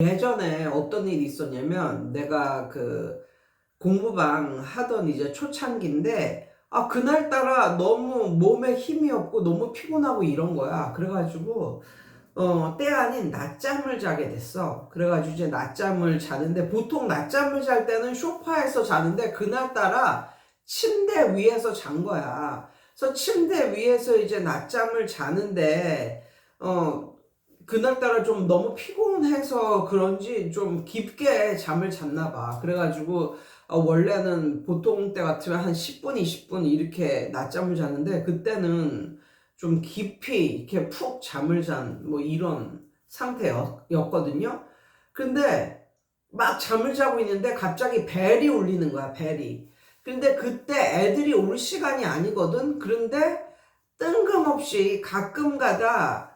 예전에 어떤 일이 있었냐면 내가 그 공부방 하던 이제 초창기인데 그날따라 너무 몸에 힘이 없고 너무 피곤하고 이런 거야. 그래가지고 때 아닌 낮잠을 자게 됐어. 그래가지고 이제 낮잠을 자는데 보통 낮잠을 잘 때는 소파에서 자는데 그날따라 침대 위에서 잔 거야. 그래서 침대 위에서 이제 낮잠을 자는데 그날따라 좀 너무 피곤해서 그런지 좀 깊게 잠을 잤나 봐. 그래가지고 원래는 보통 때 같으면 한 10분, 20분 이렇게 낮잠을 자는데 그때는 좀 깊이 이렇게 푹 잠을 잔 뭐 이런 상태였거든요. 근데 막 잠을 자고 있는데 갑자기 벨이 울리는 거야, 벨이. 근데 그때 애들이 올 시간이 아니거든. 그런데 뜬금없이 가끔 가다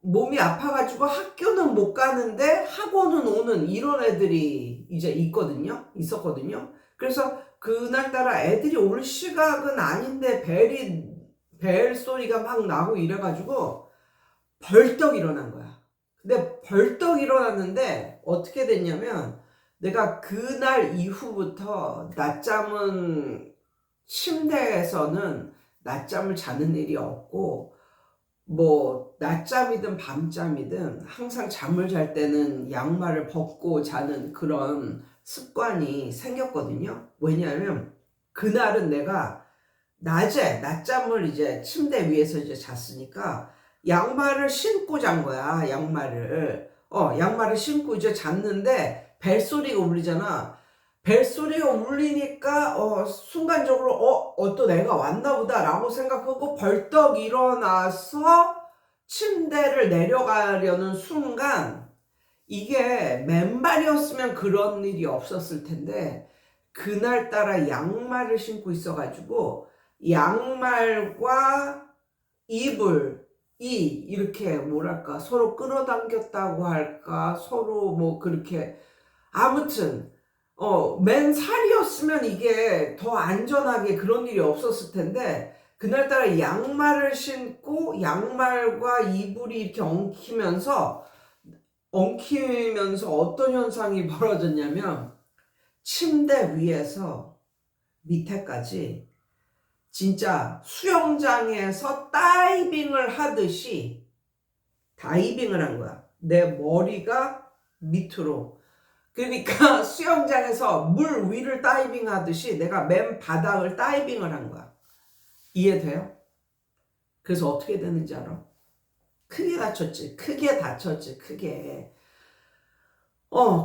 몸이 아파가지고 학교는 못 가는데 학원은 오는 이런 애들이 이제 있었거든요. 그래서 그날따라 애들이 올 시각은 아닌데 벨 소리가 막 나고 이래가지고 벌떡 일어난 거야. 근데 벌떡 일어났는데 어떻게 됐냐면 내가 그날 이후부터 침대에서는 낮잠을 자는 일이 없고 뭐 낮잠이든 밤잠이든 항상 잠을 잘 때는 양말을 벗고 자는 그런 습관이 생겼거든요. 왜냐하면 그날은 내가 낮에 낮잠을 이제 침대 위에서 이제 잤으니까 양말을 신고 잔 거야. 양말을 신고 이제 잤는데 벨소리가 울리잖아. 벨소리가 울리니까 순간적으로 또 내가 왔나 보다라고 생각하고 벌떡 일어나서 침대를 내려가려는 순간 이게 맨발이었으면 그런 일이 없었을 텐데 그날따라 양말을 신고 있어가지고 양말과 이불이 이렇게 뭐랄까 서로 끌어당겼다고 할까 서로 뭐 그렇게 아무튼 맨 살이었으면 이게 더 안전하게 그런 일이 없었을 텐데 그날따라 양말을 신고 양말과 이불이 이렇게 엉키면서 어떤 현상이 벌어졌냐면 침대 위에서 밑에까지 진짜 수영장에서 다이빙을 하듯이 다이빙을 한 거야. 내 머리가 밑으로. 그러니까 수영장에서 물 위를 다이빙 하듯이 내가 맨 바닥을 다이빙을 한 거야. 이해돼요? 그래서 어떻게 되는지 알아? 크게 다쳤지. 크게.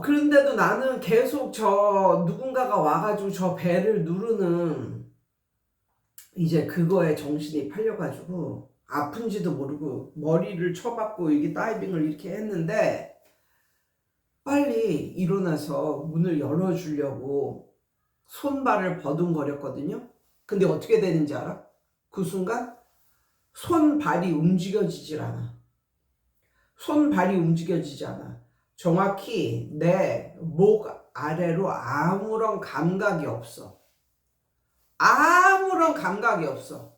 그런데도 나는 계속 누군가가 와가지고 저 배를 누르는 이제 그거에 정신이 팔려가지고 아픈지도 모르고 머리를 쳐박고 이게 다이빙을 이렇게 했는데 빨리 일어나서 문을 열어주려고 손발을 버둥거렸거든요. 근데 어떻게 되는지 알아? 그 순간 손발이 움직여지질 않아. 손발이 움직여지지 않아. 정확히 내 목 아래로 아무런 감각이 없어. 아무런 감각이 없어.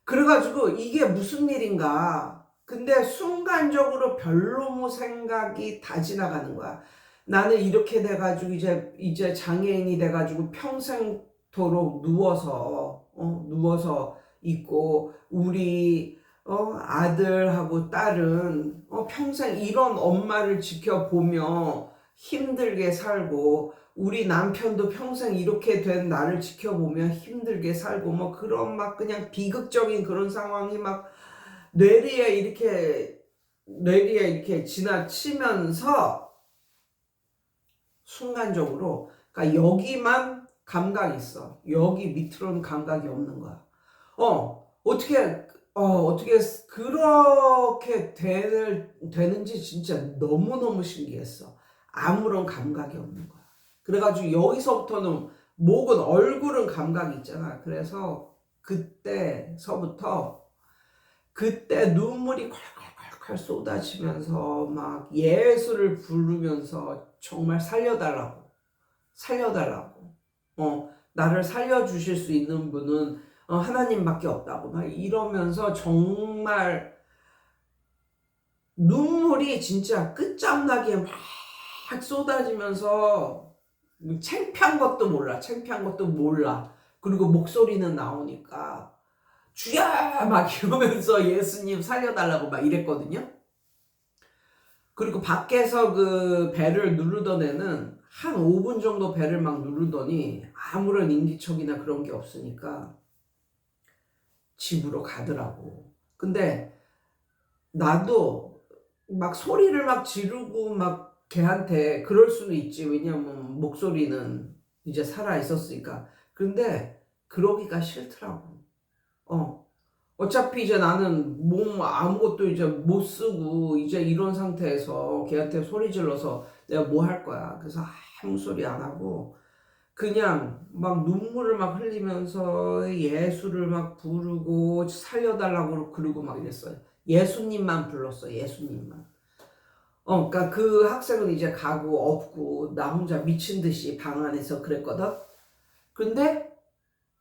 그래가지고 이게 무슨 일인가. 근데 순간적으로 별로무 생각이 다 지나가는 거야. 나는 이렇게 돼가지고 이제 장애인이 돼가지고 평생토록 누워서 있고 우리 아들하고 딸은 평생 이런 엄마를 지켜보며 힘들게 살고 우리 남편도 평생 이렇게 된 나를 지켜보며 힘들게 살고 뭐 그런 막 그냥 비극적인 그런 상황이 막 뇌리에 이렇게 지나치면서 순간적으로 그러니까 여기만 감각이 있어. 여기 밑으로는 감각이 없는 거야. 어떻게 그렇게 되는지 진짜 너무너무 신기했어. 아무런 감각이 없는 거야. 그래가지고 여기서부터는 목은 얼굴은 감각이 있잖아. 그래서 그때 눈물이 콸콸콸콸 쏟아지면서 막 예수를 부르면서 정말 살려달라고 나를 살려주실 수 있는 분은 하나님밖에 없다고 막 이러면서 정말 눈물이 진짜 끝장나게 막 쏟아지면서 창피한 것도 몰라. 창피한 것도 몰라. 그리고 목소리는 나오니까 주야 막 이러면서 예수님 살려달라고 막 이랬거든요. 그리고 밖에서 그 벨을 누르던 애는 한 5분 정도 벨을 막 누르더니 아무런 인기척이나 그런 게 없으니까 집으로 가더라고. 근데 나도 막 소리를 막 지르고 막 걔한테 그럴 수는 있지. 왜냐면 목소리는 이제 살아 있었으니까. 근데 그러기가 싫더라고. 어. 어차피 이제 나는 몸 아무것도 이제 못 쓰고 이제 이런 상태에서 걔한테 소리 질러서 내가 뭐 할 거야. 그래서 아무 소리 안 하고 그냥 막 눈물을 막 흘리면서 예수를 막 부르고 살려달라고 그러고 막 이랬어요. 예수님만 불렀어. 예수님만. 그러니까 그 학생은 이제 가고 없고 나 혼자 미친 듯이 방 안에서 그랬거든. 근데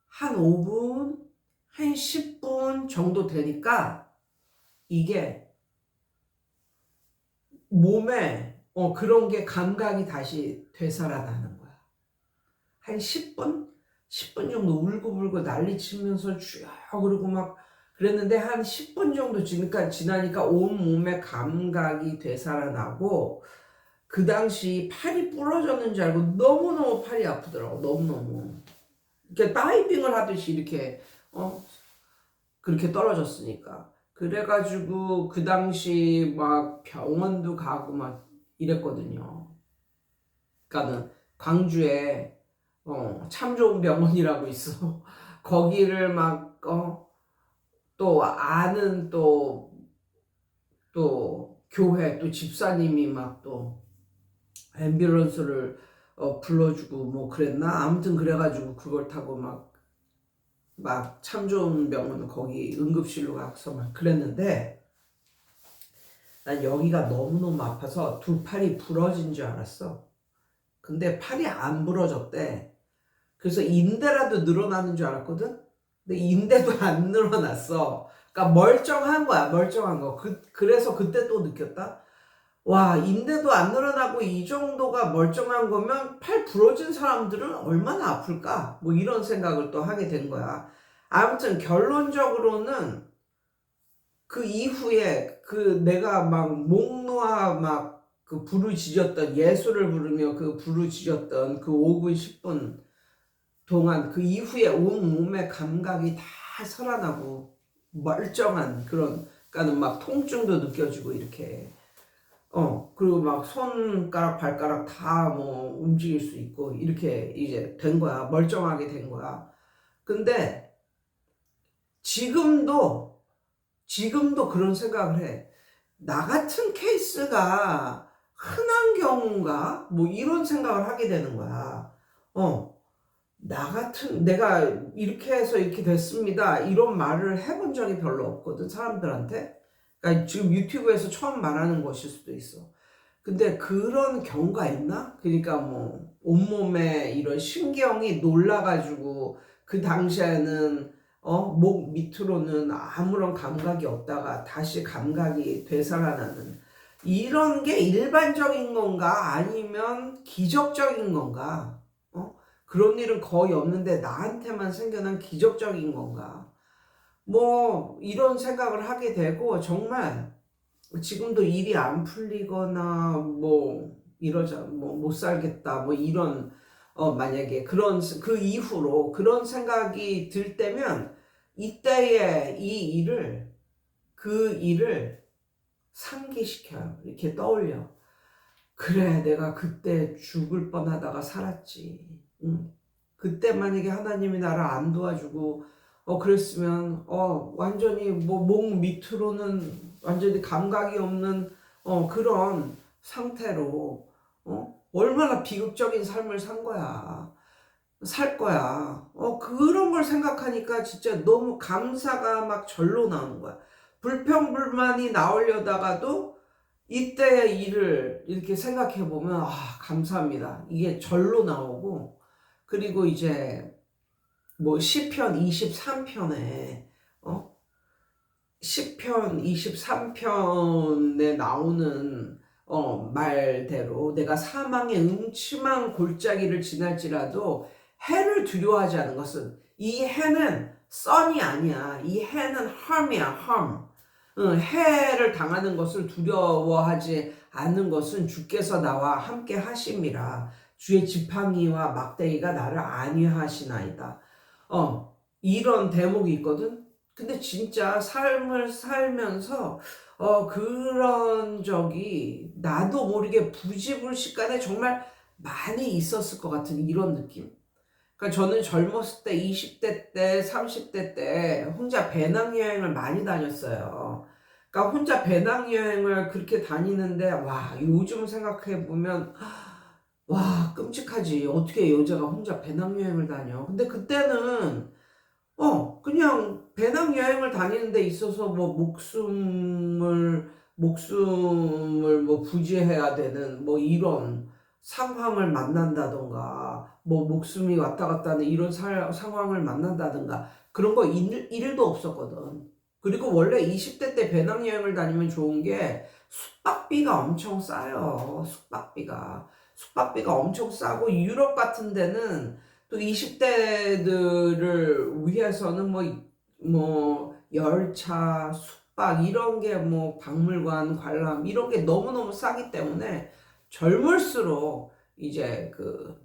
한 5분, 한 10분 정도 되니까 이게 몸에 그런 게 감각이 다시 되살아나는 거야. 한 10분? 10분 정도 울고불고 난리치면서 주여 그러고 막 그랬는데 한 10분 정도 지나니까 온 몸에 감각이 되살아나고 그 당시 팔이 부러졌는 줄 알고 너무너무 팔이 아프더라고. 너무너무. 이렇게 다이빙을 하듯이 이렇게 그렇게 떨어졌으니까. 그래가지고 그 당시 막 병원도 가고 막 이랬거든요. 그러니까는 광주에 참 좋은 병원이라고 있어. 거기를 막 또 아는 또 교회 또 집사님이 막 또 앰뷸런스를 불러주고 뭐 그랬나? 아무튼 그래가지고 그걸 타고 막 참 좋은 병원 거기 응급실로 가서 막 그랬는데 난 여기가 너무너무 아파서 두 팔이 부러진 줄 알았어. 근데 팔이 안 부러졌대. 그래서 인대라도 늘어나는 줄 알았거든? 근데 인대도 안 늘어났어. 그러니까 멀쩡한 거야, 멀쩡한 거. 그래서 그때 또 느꼈다. 와, 인대도 안 늘어나고 이 정도가 멀쩡한 거면 팔 부러진 사람들은 얼마나 아플까? 뭐 이런 생각을 또 하게 된 거야. 아무튼 결론적으로는 그 이후에 그 내가 막 목 놓아 막 그 부르짖었던 예수를 부르며 그 부르짖었던 그 5분 10분 동안 그 이후에 온 몸의 감각이 다 살아나고 멀쩡한 그런 그러니까는 막 통증도 느껴지고 이렇게 그리고 막 손가락 발가락 다 뭐 움직일 수 있고 이렇게 이제 된 거야. 멀쩡하게 된 거야. 근데 지금도 그런 생각을 해. 나 같은 케이스가 흔한 경우인가? 뭐 이런 생각을 하게 되는 거야. 내가 이렇게 해서 이렇게 됐습니다. 이런 말을 해본 적이 별로 없거든, 사람들한테. 그러니까 지금 유튜브에서 처음 말하는 것일 수도 있어. 근데 그런 경우가 있나? 그러니까 뭐, 온몸에 이런 신경이 놀라가지고, 그 당시에는, 목 밑으로는 아무런 감각이 없다가 다시 감각이 되살아나는, 이런 게 일반적인 건가? 아니면 기적적인 건가? 그런 일은 거의 없는데 나한테만 생겨난 기적적인 건가? 뭐, 이런 생각을 하게 되고, 정말, 지금도 일이 안 풀리거나 뭐 이러자 뭐 못 살겠다 뭐 이런 만약에 그런 그 이후로 그런 생각이 들 때면 이때에 그 일을 상기시켜요. 이렇게 떠올려. 그래, 내가 그때 죽을 뻔하다가 살았지. 응. 그때 만약에 하나님이 나를 안 도와주고 그랬으면 완전히 뭐 목 밑으로는 완전히 감각이 없는 그런 상태로 얼마나 비극적인 삶을 살 거야. 그런 걸 생각하니까 진짜 너무 감사가 막 절로 나오는 거야. 불평불만이 나오려다가도 이때의 일을 이렇게 생각해 보면 감사합니다. 이게 절로 나오고 그리고 이제 뭐 시편 23편에 시편 23편에 나오는 말대로 내가 사망의 음침한 골짜기를 지날지라도 해를 두려워하지 않는 것은, 이 해는 sun이 아니야. 이 해는 harm이야, harm. 해를 당하는 것을 두려워하지 않는 것은 주께서 나와 함께 하심이라. 주의 지팡이와 막대기가 나를 안위하시나이다. 이런 대목이 있거든. 근데 진짜 삶을 살면서 그런 적이 나도 모르게 부지불식간에 정말 많이 있었을 것 같은 이런 느낌. 그러니까 저는 젊었을 때 20대 때 30대 때 혼자 배낭여행을 많이 다녔어요. 그러니까 혼자 배낭여행을 그렇게 다니는데 와, 요즘 생각해 보면 와, 끔찍하지. 어떻게 여자가 혼자 배낭여행을 다녀. 근데 그때는 그냥 배낭여행을 다니는 데 있어서 뭐 목숨을 뭐 부지해야 되는 뭐 이런 상황을 만난다던가, 뭐 목숨이 왔다 갔다 하는 이런 상황을 만난다던가, 그런 거 일도 없었거든. 그리고 원래 20대 때 배낭여행을 다니면 좋은 게 숙박비가 엄청 싸요. 숙박비가 엄청 싸고, 유럽 같은 데는 또 20대들을 위해서는 뭐 열차, 숙박 이런 게 뭐 박물관 관람 이런 게 너무너무 싸기 때문에 젊을수록 이제 그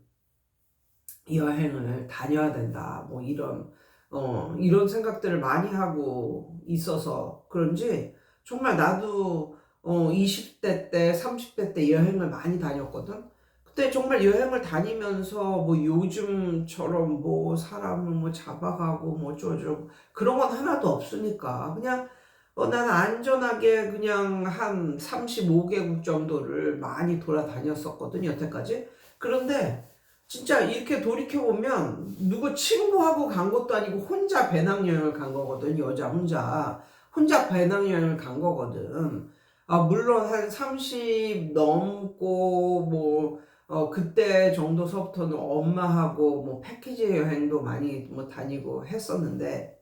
여행을 다녀야 된다. 뭐 이런 생각들을 많이 하고 있어서 그런지 정말 나도 20대 때, 30대 때 여행을 많이 다녔거든. 그때 정말 여행을 다니면서 뭐 요즘처럼 뭐 사람을 뭐 잡아가고 뭐 어쩌고 그런 건 하나도 없으니까 그냥 나는 안전하게 그냥 한 35개국 정도를 많이 돌아다녔었거든, 여태까지. 그런데 진짜 이렇게 돌이켜보면 누구 친구하고 간 것도 아니고 혼자 배낭여행을 간 거거든. 여자 혼자 배낭여행을 간 거거든. 물론 한 30 넘고 그때 정도서부터는 엄마하고 뭐 패키지 여행도 많이 뭐 다니고 했었는데,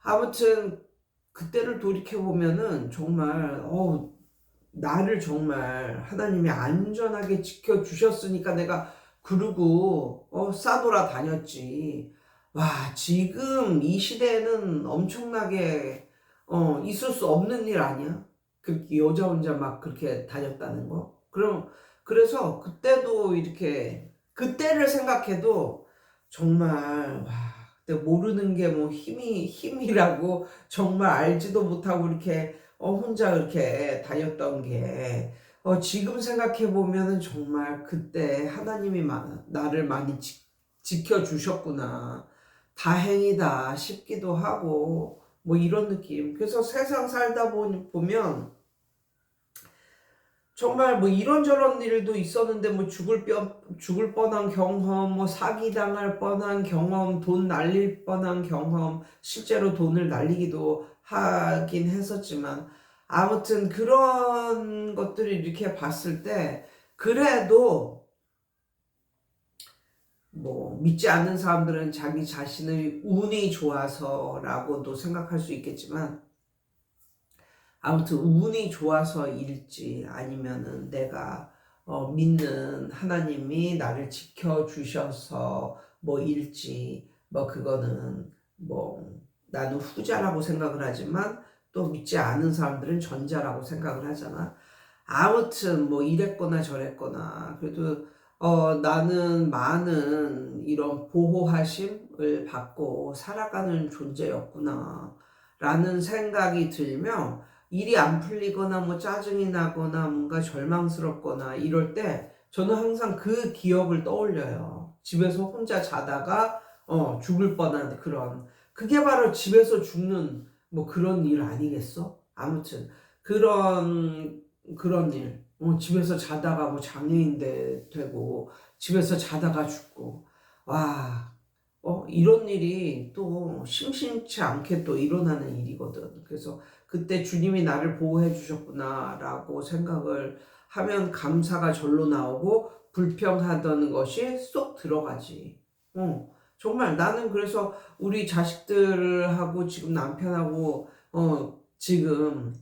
아무튼 그때를 돌이켜보면은 정말 나를 정말 하나님이 안전하게 지켜주셨으니까 내가 그러고 싸돌아 다녔지. 와, 지금 이 시대에는 엄청나게 있을 수 없는 일 아니야? 그렇게 여자 혼자 막 그렇게 다녔다는 거. 그래서 그때도 이렇게 그때를 생각해도 정말 와, 그때 모르는 게 뭐 힘이라고 정말 알지도 못하고 이렇게 혼자 이렇게 다녔던 게 지금 생각해 보면은 정말 그때 하나님이 나를 많이 지켜주셨구나. 다행이다 싶기도 하고 뭐 이런 느낌. 그래서 세상 살다 보면 정말 뭐 이런저런 일도 있었는데 뭐 죽을 뻔한 경험, 뭐 사기당할 뻔한 경험, 돈 날릴 뻔한 경험, 실제로 돈을 날리기도 하긴 했었지만, 아무튼 그런 것들을 이렇게 봤을 때 그래도 뭐 믿지 않는 사람들은 자기 자신의 운이 좋아서라고도 생각할 수 있겠지만, 아무튼 운이 좋아서일지 아니면은 내가 믿는 하나님이 나를 지켜주셔서 뭐일지, 뭐 그거는 뭐 나는 후자라고 생각을 하지만 또 믿지 않은 사람들은 전자라고 생각을 하잖아. 아무튼 뭐 이랬거나 저랬거나 그래도 나는 많은 이런 보호하심을 받고 살아가는 존재였구나 라는 생각이 들며, 일이 안 풀리거나 뭐 짜증이 나거나 뭔가 절망스럽거나 이럴 때 저는 항상 그 기억을 떠올려요. 집에서 혼자 자다가 죽을 뻔한 그게 바로 집에서 죽는 뭐 그런 일 아니겠어? 아무튼 그런 일. 집에서 자다가 뭐 장애인 되고 집에서 자다가 죽고, 와, 이런 일이 또 심심치 않게 또 일어나는 일이거든. 그래서 그때 주님이 나를 보호해 주셨구나라고 생각을 하면 감사가 절로 나오고 불평하던 것이 쏙 들어가지. 정말 나는 그래서 우리 자식들하고 지금 남편하고 지금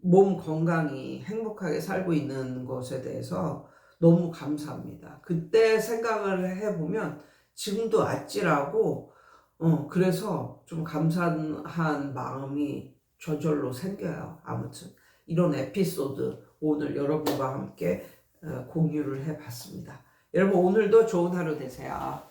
몸 건강히 행복하게 살고 있는 것에 대해서 너무 감사합니다. 그때 생각을 해보면 지금도 아찔하고, 그래서 좀 감사한 마음이 저절로 생겨요. 아무튼 이런 에피소드 오늘 여러분과 함께 공유를 해봤습니다. 여러분 오늘도 좋은 하루 되세요.